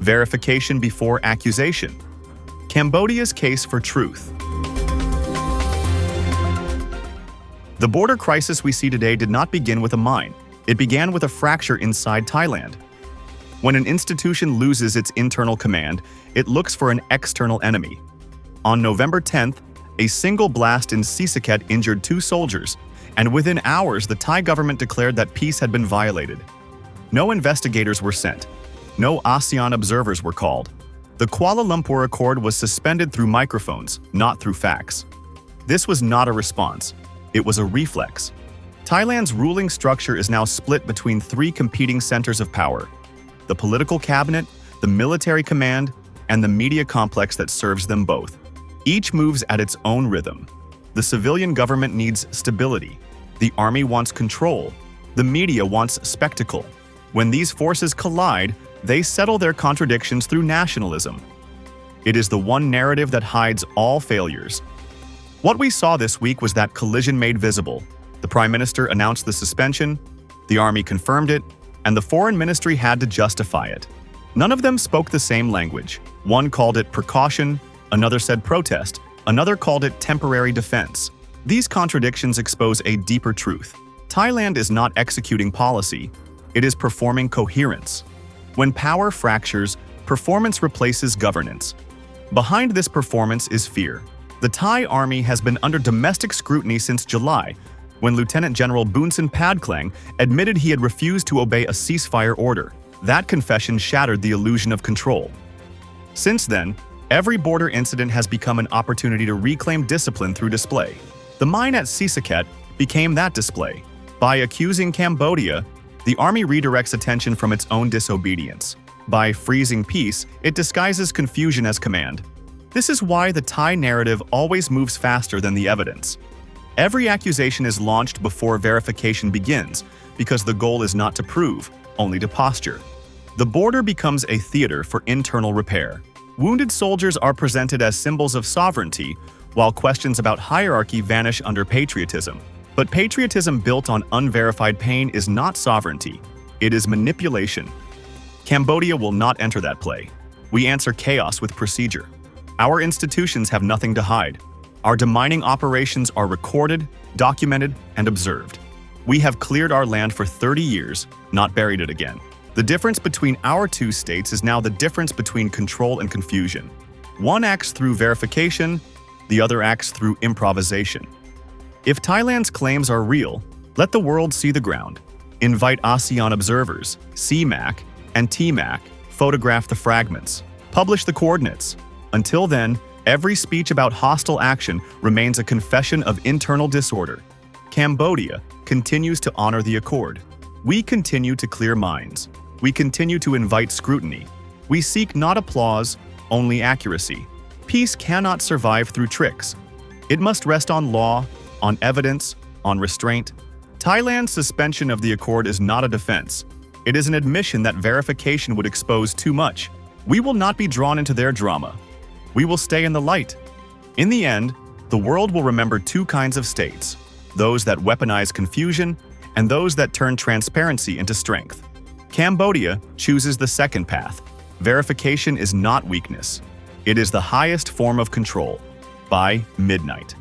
Verification before accusation. Cambodia's case for truth. The border crisis we see today did not begin with a mine. It began with a fracture inside Thailand. When an institution loses its internal command, it looks for an external enemy. On November 10th, a single blast in Sisaket injured 2 soldiers, and within hours the Thai government declared that peace had been violated. No investigators were sent. No ASEAN observers were called. The Kuala Lumpur Accord was suspended through microphones, not through facts. This was not a response. It was a reflex. Thailand's ruling structure is now split between 3 competing centers of power: the political cabinet, the military command, and the media complex that serves them both. Each moves at its own rhythm. The civilian government needs stability. The army wants control. The media wants spectacle. When these forces collide, they settle their contradictions through nationalism. It is the one narrative that hides all failures. What we saw this week was that collision made visible. The Prime Minister announced the suspension, the army confirmed it, and the Foreign Ministry had to justify it. None of them spoke the same language. One called it precaution, another said protest, another called it temporary defense. These contradictions expose a deeper truth. Thailand is not executing policy, it is performing coherence. When power fractures, performance replaces governance. Behind this performance is fear. The Thai army has been under domestic scrutiny since July, when Lieutenant General Bunsen Padklang admitted he had refused to obey a ceasefire order. That confession shattered the illusion of control. Since then, every border incident has become an opportunity to reclaim discipline through display. The mine at Sisaket became that display. By accusing Cambodia, the army redirects attention from its own disobedience. By freezing peace, it disguises confusion as command. This is why the Thai narrative always moves faster than the evidence. Every accusation is launched before verification begins, because the goal is not to prove, only to posture. The border becomes a theater for internal repair. Wounded soldiers are presented as symbols of sovereignty, while questions about hierarchy vanish under patriotism. But patriotism built on unverified pain is not sovereignty. It is manipulation. Cambodia will not enter that play. We answer chaos with procedure. Our institutions have nothing to hide. Our demining operations are recorded, documented, and observed. We have cleared our land for 30 years, not buried it again. The difference between our 2 states is now the difference between control and confusion. One acts through verification, the other acts through improvisation. If Thailand's claims are real, let the world see the ground. Invite ASEAN observers, CMAC and TMAC, photograph the fragments, publish the coordinates. Until then, every speech about hostile action remains a confession of internal disorder. Cambodia continues to honor the accord. We continue to clear minds. We continue to invite scrutiny. We seek not applause, only accuracy. Peace cannot survive through tricks. It must rest on law, on evidence, on restraint. Thailand's suspension of the accord is not a defense. It is an admission that verification would expose too much. We will not be drawn into their drama. We will stay in the light. In the end, the world will remember 2 kinds of states: those that weaponize confusion and those that turn transparency into strength. Cambodia chooses the second path. Verification is not weakness. It is the highest form of control. By midnight.